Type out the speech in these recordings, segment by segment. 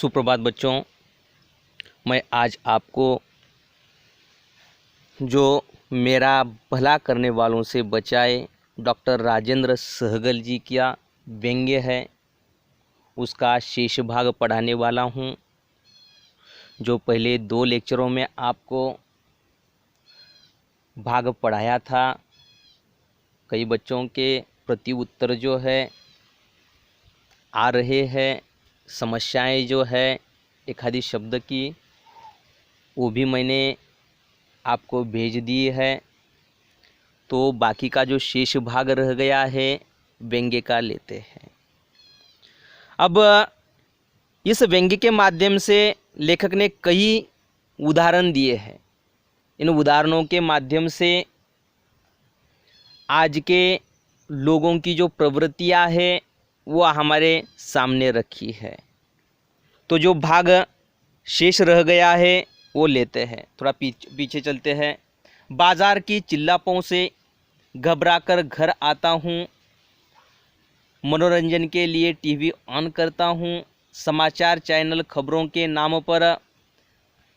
सुप्रभात बच्चों, मैं आज आपको जो मेरा भला करने वालों से बचाए डॉक्टर राजेंद्र सहगल जी का व्यंग्य है उसका शेष भाग पढ़ाने वाला हूँ। जो पहले 2 लेक्चरों में आपको भाग पढ़ाया था, कई बच्चों के प्रति उत्तर जो है आ रहे हैं, समस्याएं जो है एक आधी शब्द की वो भी मैंने आपको भेज दी है। तो बाकी का जो शेष भाग रह गया है व्यंग्य का लेते हैं। अब इस व्यंग्य के माध्यम से लेखक ने कई उदाहरण दिए हैं। इन उदाहरणों के माध्यम से आज के लोगों की जो प्रवृत्तियां हैं वो हमारे सामने रखी है। तो जो भाग शेष रह गया है वो लेते हैं। थोड़ा पीछे चलते हैं। बाजार की चिल्लापों से घबराकर घर आता हूँ, मनोरंजन के लिए टीवी ऑन करता हूँ, समाचार चैनल खबरों के नाम पर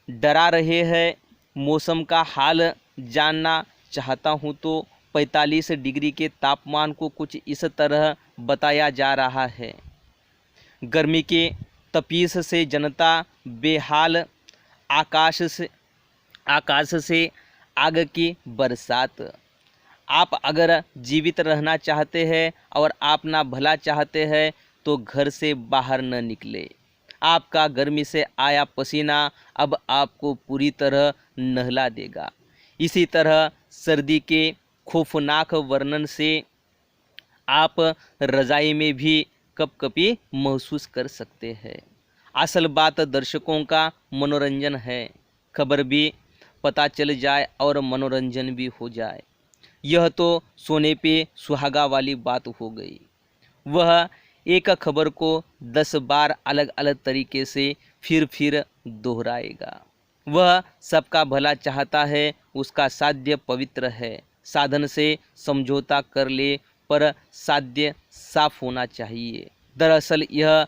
डरा रहे हैं, मौसम का हाल जानना चाहता हूँ तो 45 डिग्री के तापमान को कुछ इस तरह बताया जा रहा है। गर्मी के तपीस से जनता बेहाल, आकाश से आग की बरसात। आप अगर जीवित रहना चाहते हैं और आप ना भला चाहते हैं तो घर से बाहर न निकले। आपका गर्मी से आया पसीना अब आपको पूरी तरह नहला देगा। इसी तरह सर्दी के खौफनाक वर्णन से आप रज़ाई में भी कपकपी महसूस कर सकते हैं। असल बात दर्शकों का मनोरंजन है। खबर भी पता चल जाए और मनोरंजन भी हो जाए, यह तो सोने पे सुहागा वाली बात हो गई। वह एक खबर को 10 बार अलग अलग तरीके से फिर दोहराएगा। वह सबका भला चाहता है, उसका साध्य पवित्र है। साधन से समझौता कर ले पर साध्य साफ होना चाहिए। दरअसल यह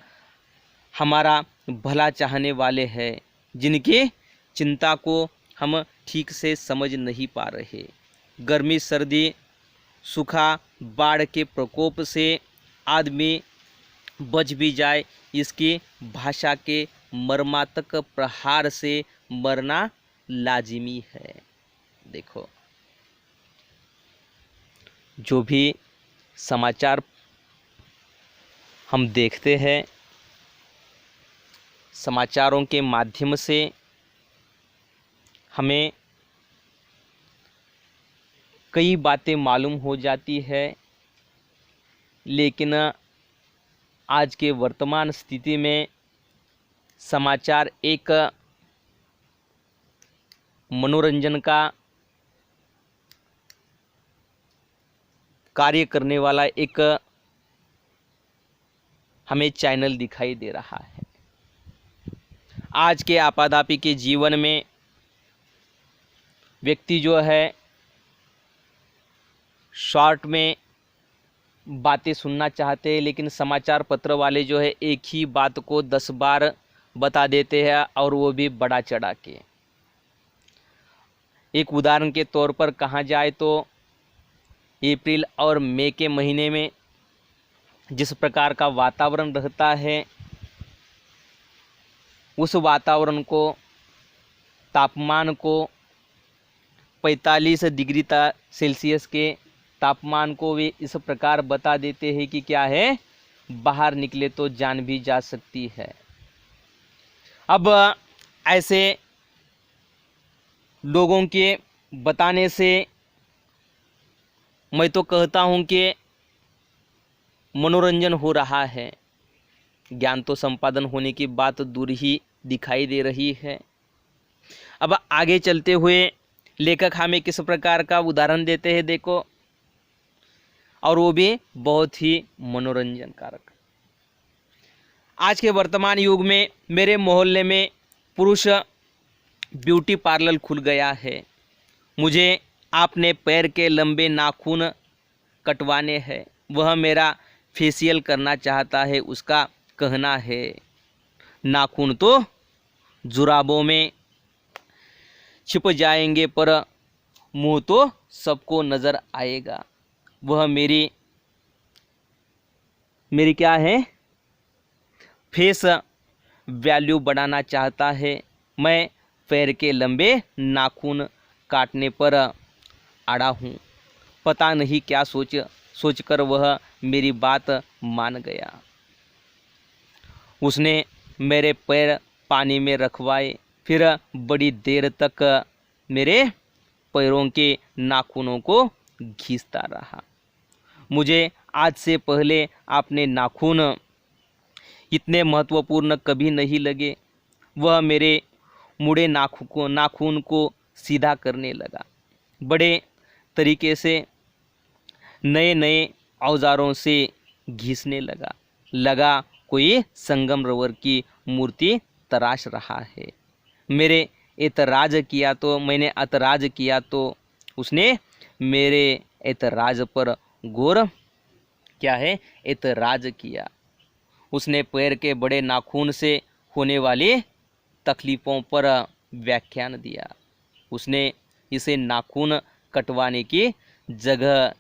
हमारा भला चाहने वाले हैं जिनकी चिंता को हम ठीक से समझ नहीं पा रहे। गर्मी, सर्दी, सूखा, बाढ़ के प्रकोप से आदमी बच भी जाए, इसकी भाषा के मर्मात्मक प्रहार से मरना लाजिमी है। देखो, जो भी समाचार हम देखते हैं, समाचारों के माध्यम से हमें कई बातें मालूम हो जाती है, लेकिन आज के वर्तमान स्थिति में समाचार एक मनोरंजन का कार्य करने वाला एक हमें चैनल दिखाई दे रहा है। आज के आपाधापी के जीवन में व्यक्ति जो है शॉर्ट में बातें सुनना चाहते हैं, लेकिन समाचार पत्र वाले जो है एक ही बात को 10 बार बता देते हैं और वो भी बड़ा चढ़ा के। एक उदाहरण के तौर पर कहा जाए तो अप्रैल और मई के महीने में जिस प्रकार का वातावरण रहता है, उस वातावरण को, तापमान को 45 डिग्री सेल्सियस के तापमान को वे इस प्रकार बता देते हैं कि क्या है, बाहर निकले तो जान भी जा सकती है। अब ऐसे लोगों के बताने से मैं तो कहता हूं कि मनोरंजन हो रहा है, ज्ञान तो संपादन होने की बात दूर ही दिखाई दे रही है। अब आगे चलते हुए लेखक हमें किस प्रकार का उदाहरण देते हैं, देखो, और वो भी बहुत ही मनोरंजन कारक। आज के वर्तमान युग में मेरे मोहल्ले में पुरुष ब्यूटी पार्लर खुल गया है। मुझे अपने पैर के लंबे नाखून कटवाने हैं। वह मेरा फेशियल करना चाहता है, उसका कहना है। नाखून तो जुराबों में छिप जाएंगे पर मुंह तो सबको नजर आएगा। वह मेरी क्या है, फेस वैल्यू बढ़ाना चाहता है। मैं पैर के लंबे नाखून काटने पर अड़ा हूँ। पता नहीं क्या सोचकर वह मेरी बात मान गया। उसने मेरे पैर पानी में रखवाए, फिर बड़ी देर तक मेरे पैरों के नाखूनों को घिसता रहा। मुझे आज से पहले अपने नाखून इतने महत्वपूर्ण कभी नहीं लगे। वह मेरे मुड़े नाखून को सीधा करने लगा, बड़े तरीके से नए नए औजारों से घिसने लगा कोई संगमरवर की मूर्ति तराश रहा है। मैंने ऐतराज किया तो उसने मेरे ऐतराज पर गौर ऐतराज किया। उसने पैर के बड़े नाखून से होने वाली तकलीफ़ों पर व्याख्यान दिया। उसने इसे नाखून कटवाने की जगह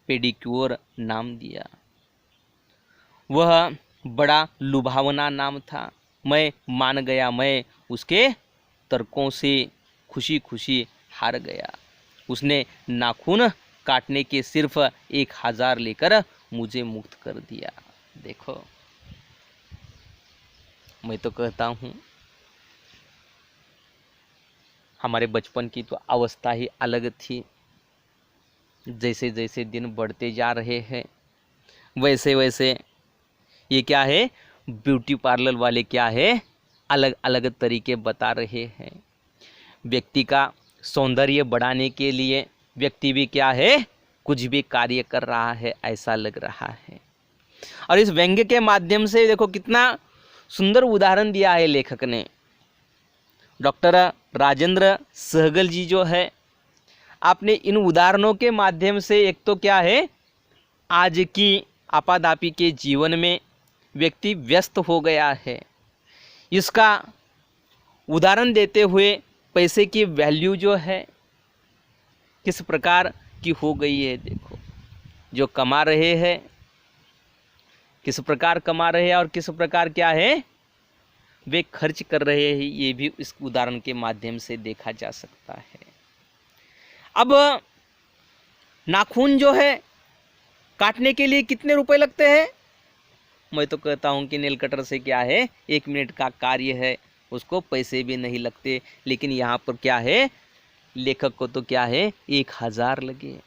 पेडिक्योर नाम दिया। वह बड़ा लुभावना नाम था। मैं मान गया। मैं उसके तर्कों से खुशी खुशी हार गया। उसने नाखून काटने के सिर्फ 1000 लेकर मुझे मुक्त कर दिया। देखो, मैं तो कहता हूँ हमारे बचपन की तो अवस्था ही अलग थी। जैसे जैसे दिन बढ़ते जा रहे हैं वैसे वैसे ये क्या है, ब्यूटी पार्लर वाले क्या है, अलग अलग तरीके बता रहे हैं। व्यक्ति का सौंदर्य बढ़ाने के लिए व्यक्ति भी क्या है, कुछ भी कार्य कर रहा है ऐसा लग रहा है। और इस व्यंग्य के माध्यम से देखो कितना सुंदर उदाहरण दिया है लेखक ने। डॉक्टर राजेंद्र सहगल जी जो है, आपने इन उदाहरणों के माध्यम से एक तो क्या है, आज की आपादापी के जीवन में व्यक्ति व्यस्त हो गया है, इसका उदाहरण देते हुए पैसे की वैल्यू जो है किस प्रकार की हो गई है। देखो, जो कमा रहे हैं किस प्रकार कमा रहे हैं और किस प्रकार क्या है वे खर्च कर रहे हैं, ये भी इस उदाहरण के माध्यम से देखा जा सकता है। अब नाखून जो है काटने के लिए कितने रुपए लगते हैं? मैं तो कहता हूँ कि नेल कटर से क्या है 1 मिनट का कार्य है, उसको पैसे भी नहीं लगते। लेकिन यहाँ पर क्या है, लेखक को तो क्या है 1000 लगे।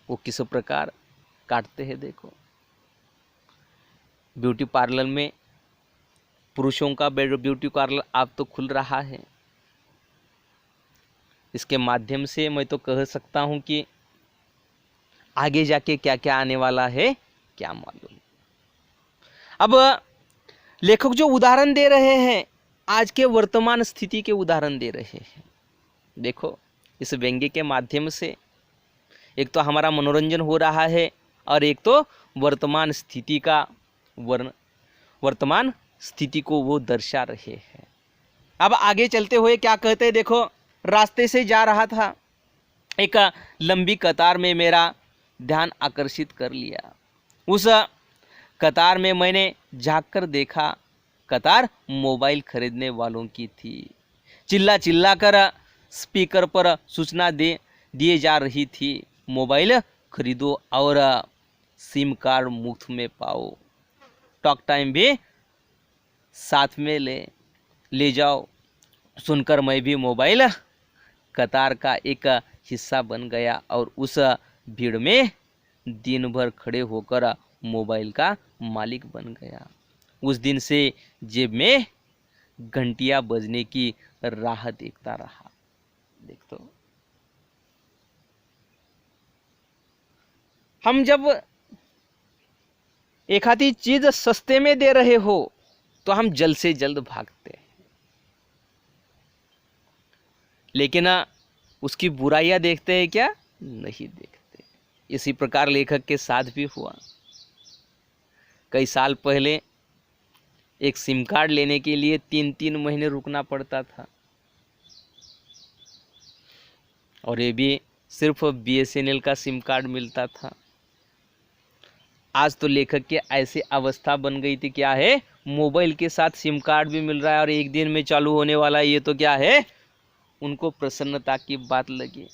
वो किस प्रकार काटते हैं देखो। ब्यूटी पार्लर में पुरुषों का ब्यूटी पार्लर अब तो खुल रहा है। इसके माध्यम से मैं तो कह सकता हूँ कि आगे जाके क्या क्या आने वाला है क्या मालूम। अब लेखक जो उदाहरण दे रहे हैं आज के वर्तमान स्थिति के उदाहरण दे रहे हैं। देखो, इस व्यंग्य के माध्यम से एक तो हमारा मनोरंजन हो रहा है और एक तो वर्तमान स्थिति का वर्तमान स्थिति को वो दर्शा रहे हैं। अब आगे चलते हुए क्या कहते हैं देखो। रास्ते से जा रहा था, एक लंबी कतार में मेरा ध्यान आकर्षित कर लिया। उस कतार में मैंने झांक कर देखा, कतार मोबाइल खरीदने वालों की थी। चिल्ला चिल्ला कर स्पीकर पर सूचना दिए जा रही थी, मोबाइल खरीदो और सिम कार्ड मुफ्त में पाओ, टॉक टाइम भी साथ में ले जाओ। सुनकर मैं भी मोबाइल कतार का एक हिस्सा बन गया और उस भीड़ में दिन भर खड़े होकर मोबाइल का मालिक बन गया। उस दिन से जेब में घंटियां बजने की राह देखता रहा। देख तो, हम जब एक आधी चीज सस्ते में दे रहे हो तो हम जल्द से जल्द भागते हैं, लेकिन उसकी बुराइयां देखते हैं क्या? नहीं देखते। इसी प्रकार लेखक के साथ भी हुआ। कई साल पहले एक सिम कार्ड लेने के लिए 3-3 महीने रुकना पड़ता था, और ये भी सिर्फ BSNL का सिम कार्ड मिलता था। आज तो लेखक की ऐसी अवस्था बन गई थी, क्या है, मोबाइल के साथ सिम कार्ड भी मिल रहा है और एक दिन में चालू होने वाला है, ये तो क्या है, उनको प्रसन्नता की बात लगी।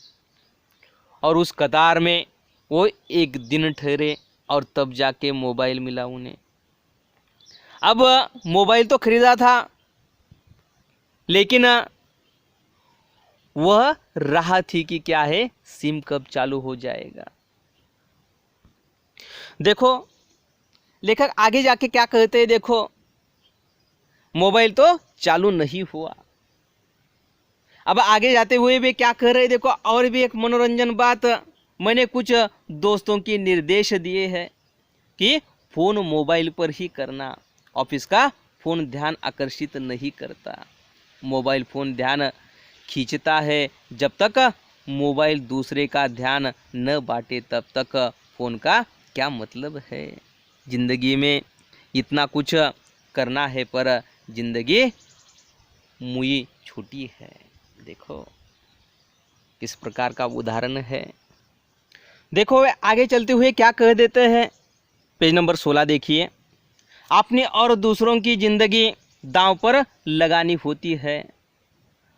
और उस कतार में वो एक दिन ठहरे और तब जाके मोबाइल मिला उन्हें। अब मोबाइल तो खरीदा था, लेकिन वह राह थी कि क्या है, सिम कब चालू हो जाएगा। देखो लेखक आगे जाके क्या कहते हैं, देखो मोबाइल तो चालू नहीं हुआ। अब आगे जाते हुए भी क्या कह रहे हैं, देखो और भी एक मनोरंजन बात, मैंने कुछ दोस्तों के निर्देश दिए हैं कि फोन मोबाइल पर ही करना, ऑफिस का फोन ध्यान आकर्षित नहीं करता। मोबाइल फोन ध्यान खींचता है, जब तक मोबाइल दूसरे का ध्यान न बांटे तब तक फोन का क्या मतलब है। जिंदगी में इतना कुछ करना है पर जिंदगी मुई छोटी है। देखो किस प्रकार का उदाहरण है। देखो वे आगे चलते हुए क्या कह देते हैं, पेज नंबर 16 देखिए। अपनी और दूसरों की जिंदगी दांव पर लगानी होती है।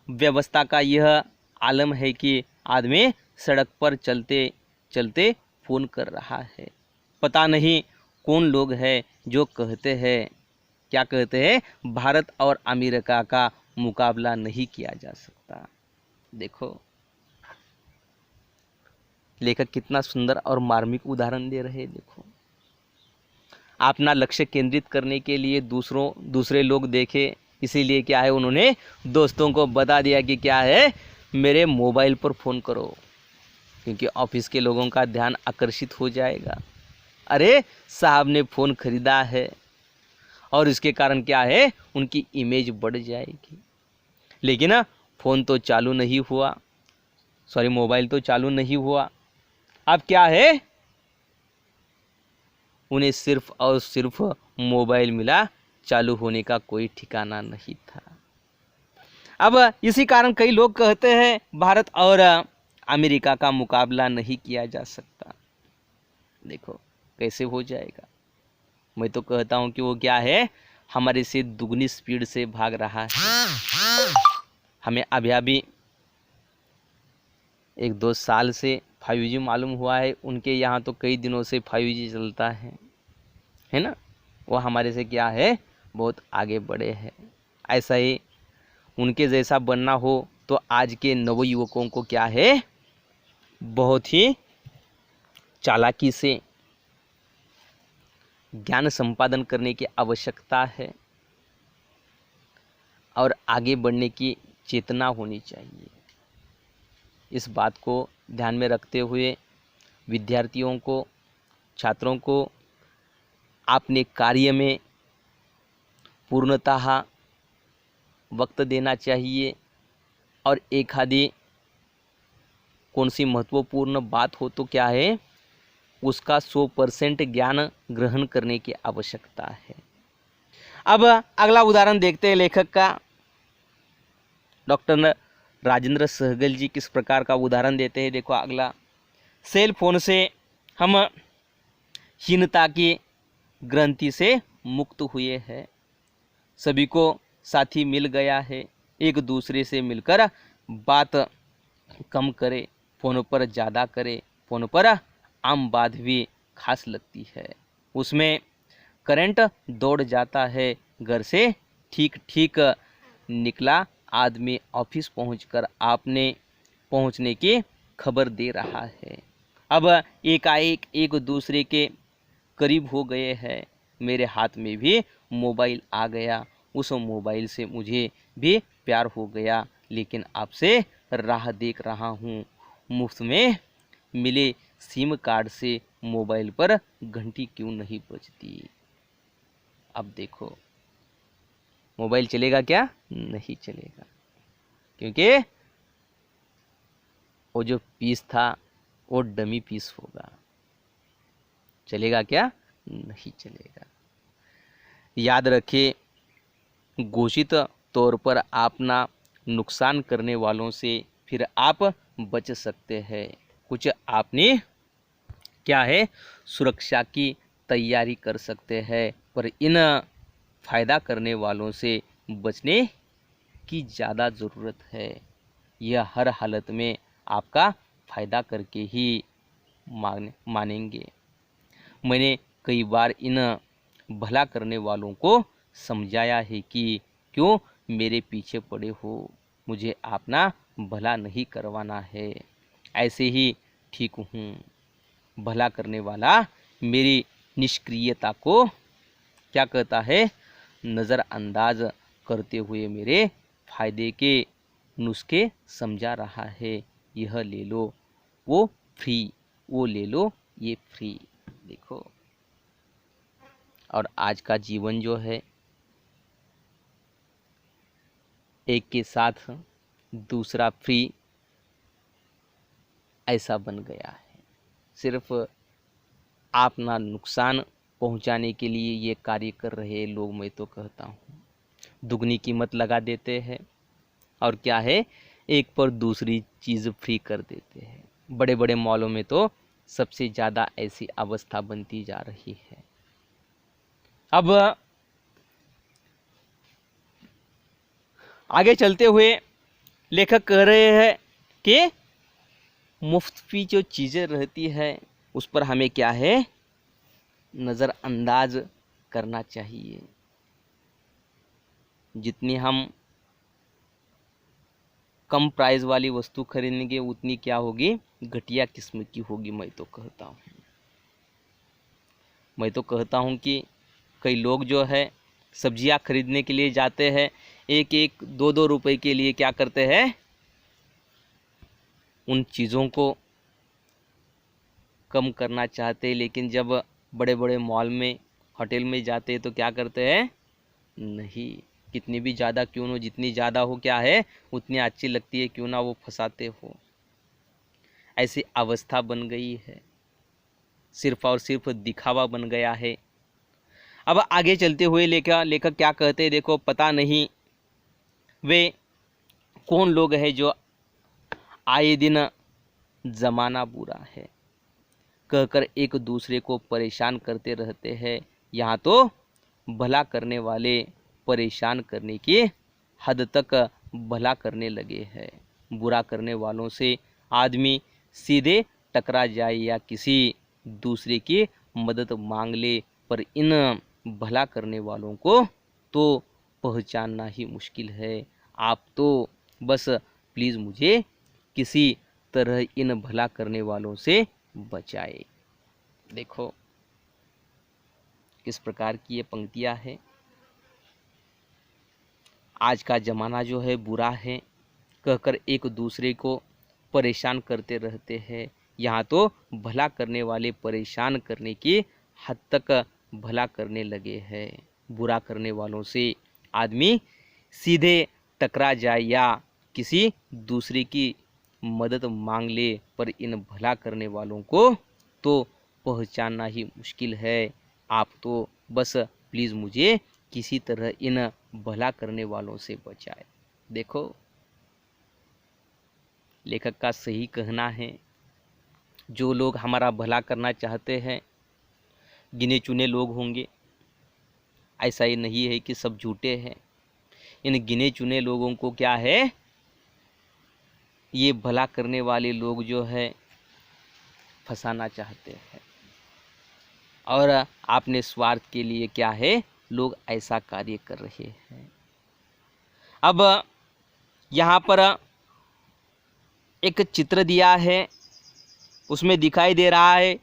व्यवस्था का यह आलम है कि आदमी सड़क पर चलते चलते फोन कर रहा है। पता नहीं कौन लोग हैं जो कहते हैं, क्या कहते हैं, भारत और अमेरिका का मुकाबला नहीं किया जा सकता। देखो लेखक कितना सुंदर और मार्मिक उदाहरण दे रहे हैं। देखो अपना लक्ष्य केंद्रित करने के लिए दूसरे लोग देखे, इसीलिए क्या है, उन्होंने दोस्तों को बता दिया कि क्या है, मेरे मोबाइल पर फ़ोन करो, क्योंकि ऑफिस के लोगों का ध्यान आकर्षित हो जाएगा। अरे साहब ने फ़ोन खरीदा है, और इसके कारण क्या है, उनकी इमेज बढ़ जाएगी। लेकिन फ़ोन तो चालू नहीं हुआ, मोबाइल तो चालू नहीं हुआ। अब क्या है, उन्हें सिर्फ और सिर्फ मोबाइल मिला, चालू होने का कोई ठिकाना नहीं था। अब इसी कारण कई लोग कहते हैं भारत और अमेरिका का मुकाबला नहीं किया जा सकता। देखो कैसे हो जाएगा। मैं तो कहता हूं कि वो क्या है, हमारे से दुगनी स्पीड से भाग रहा है। हमें अभी 1-2 साल से 5G मालूम हुआ है, उनके यहाँ तो कई दिनों से 5G चलता है ना। वो हमारे से क्या है, बहुत आगे बढ़े हैं। ऐसा ही उनके जैसा बनना हो तो आज के नवयुवकों को क्या है, बहुत ही चालाकी से ज्ञान संपादन करने की आवश्यकता है और आगे बढ़ने की चेतना होनी चाहिए। इस बात को ध्यान में रखते हुए विद्यार्थियों को, छात्रों को अपने कार्य में पूर्णतः वक्त देना चाहिए, और एक आधी कौन सी महत्वपूर्ण बात हो तो क्या है, उसका 100% ज्ञान ग्रहण करने की आवश्यकता है। अब अगला उदाहरण देखते हैं लेखक का। डॉक्टर राजेंद्र सहगल जी किस प्रकार का उदाहरण देते हैं। देखो अगला, सेल फोन से हम हीनता की ग्रंथि से मुक्त हुए हैं। सभी को साथी मिल गया है, एक दूसरे से मिलकर बात कम करे, फ़ोन पर ज़्यादा करे। फ़ोन पर आम बात भी खास लगती है, उसमें करंट दौड़ जाता है। घर से ठीक ठीक निकला आदमी ऑफिस पहुंचकर आपने पहुंचने की खबर दे रहा है। अब एकाएक एक दूसरे के करीब हो गए हैं। मेरे हाथ में भी मोबाइल आ गया, उस मोबाइल से मुझे भी प्यार हो गया, लेकिन आपसे राह देख रहा हूँ। मुफ्त में मिले सिम कार्ड से मोबाइल पर घंटी क्यों नहीं बजती। अब देखो मोबाइल चलेगा क्या, नहीं चलेगा, क्योंकि वो जो पीस था वो डमी पीस होगा। चलेगा क्या, नहीं चलेगा। याद रखिए घोषित तौर पर अपना नुकसान करने वालों से फिर आप बच सकते हैं। कुछ आपने क्या है सुरक्षा की तैयारी कर सकते हैं, पर इन फायदा करने वालों से बचने की ज़्यादा ज़रूरत है। यह हर हालत में आपका फ़ायदा करके ही मानेंगे। मैंने कई बार इन भला करने वालों को समझाया है कि क्यों मेरे पीछे पड़े हो, मुझे अपना भला नहीं करवाना है, ऐसे ही ठीक हूँ। भला करने वाला मेरी निष्क्रियता को क्या कहता है, नज़रअंदाज करते हुए मेरे फायदे के नुस्खे समझा रहा है। यह ले लो वो फ्री, वो ले लो ये फ्री। देखो, और आज का जीवन जो है एक के साथ दूसरा फ्री ऐसा बन गया है। सिर्फ अपना नुकसान पहुंचाने के लिए ये कार्य कर रहे लोग, मैं तो कहता हूँ दुगनी कीमत लगा देते हैं और क्या है एक पर दूसरी चीज़ फ्री कर देते हैं। बड़े बड़े मॉलों में तो सबसे ज़्यादा ऐसी अवस्था बनती जा रही है। अब आगे चलते हुए लेखक कह रहे हैं कि मुफ्त की जो चीज़ें रहती है उस पर हमें क्या है नज़रअंदाज करना चाहिए। जितनी हम कम प्राइस वाली वस्तु खरीदेंगे उतनी क्या होगी, घटिया किस्म की होगी। मैं तो कहता हूँ कि कई लोग जो है सब्जियां खरीदने के लिए जाते हैं, एक एक दो दो रुपए के लिए क्या करते हैं, उन चीज़ों को कम करना चाहते हैं, लेकिन जब बड़े बड़े मॉल में होटल में जाते हैं तो क्या करते हैं, नहीं, कितनी भी ज़्यादा क्यों ना, जितनी ज़्यादा हो क्या है उतनी अच्छी लगती है क्यों ना वो फंसाते हो। ऐसी अवस्था बन गई है, सिर्फ और सिर्फ दिखावा बन गया है। अब आगे चलते हुए लेखक क्या कहते हैं, देखो, पता नहीं वे कौन लोग हैं जो आए दिन जमाना बुरा है कहकर एक दूसरे को परेशान करते रहते हैं। यहाँ तो भला करने वाले परेशान करने की हद तक भला करने लगे हैं। बुरा करने वालों से आदमी सीधे टकरा जाए या किसी दूसरे की मदद मांग ले, पर इन भला करने वालों को तो पहचानना ही मुश्किल है। आप तो बस प्लीज़ मुझे किसी तरह इन भला करने वालों से बचाए। देखो किस प्रकार की ये पंक्तियाँ हैं। आज का ज़माना जो है बुरा है कहकर एक दूसरे को परेशान करते रहते हैं। यहाँ तो भला करने वाले परेशान करने की हद तक भला करने लगे हैं। बुरा करने वालों से आदमी सीधे टकरा जाए या किसी दूसरे की मदद मांग ले, पर इन भला करने वालों को तो पहचानना ही मुश्किल है। आप तो बस प्लीज़ मुझे किसी तरह इन भला करने वालों से बचाए। देखो लेखक का सही कहना है, जो लोग हमारा भला करना चाहते हैं गिने चुने लोग होंगे। ऐसा ही नहीं है कि सब झूठे हैं। इन गिने चुने लोगों को क्या है, ये भला करने वाले लोग जो है फंसाना चाहते हैं, और अपने स्वार्थ के लिए क्या है लोग ऐसा कार्य कर रहे हैं। अब यहाँ पर एक चित्र दिया है, उसमें दिखाई दे रहा है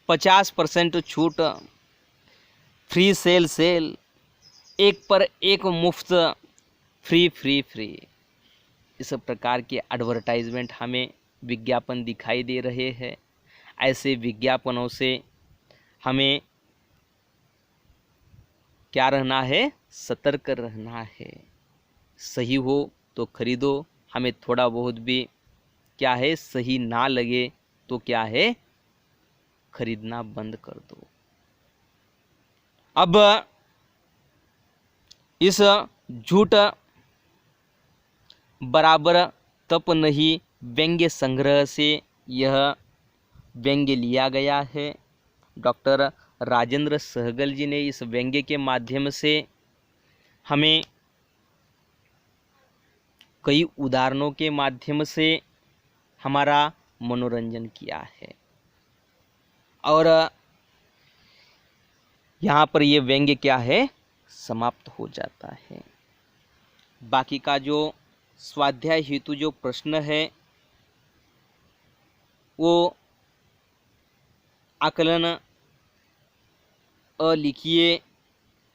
50% छूट, फ्री सेल, एक पर एक मुफ्त, फ्री फ्री फ्री। इस प्रकार के एडवर्टाइजमेंट हमें विज्ञापन दिखाई दे रहे हैं। ऐसे विज्ञापनों से हमें क्या रहना है, सतर्क रहना है। सही हो तो खरीदो, हमें थोड़ा बहुत भी क्या है सही ना लगे तो क्या है खरीदना बंद कर दो। अब इस झूठ बराबर तप नहीं व्यंग्य संग्रह से यह व्यंग्य लिया गया है। डॉक्टर राजेंद्र सहगल जी ने इस व्यंग्य के माध्यम से हमें कई उदाहरणों के माध्यम से हमारा मनोरंजन किया है। और यहाँ पर ये व्यंग्य क्या है, समाप्त हो जाता है। बाकी का जो स्वाध्याय हेतु जो प्रश्न है वो आकलन अलिखिए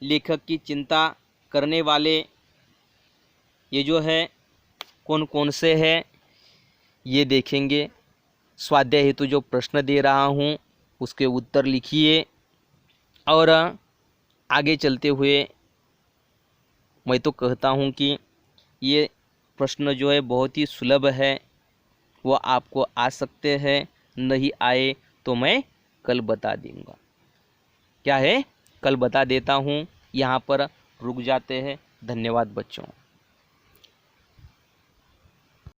लेखक की चिंता करने वाले ये जो है कौन कौन से हैं ये देखेंगे। स्वाध्याय हेतु जो प्रश्न दे रहा हूँ उसके उत्तर लिखिए। और आगे चलते हुए मैं तो कहता हूँ कि ये प्रश्न जो है बहुत ही सुलभ है, वो आपको आ सकते हैं, नहीं आए तो मैं कल बता दूँगा। क्या है, कल बता देता हूँ। यहाँ पर रुक जाते हैं। धन्यवाद बच्चों।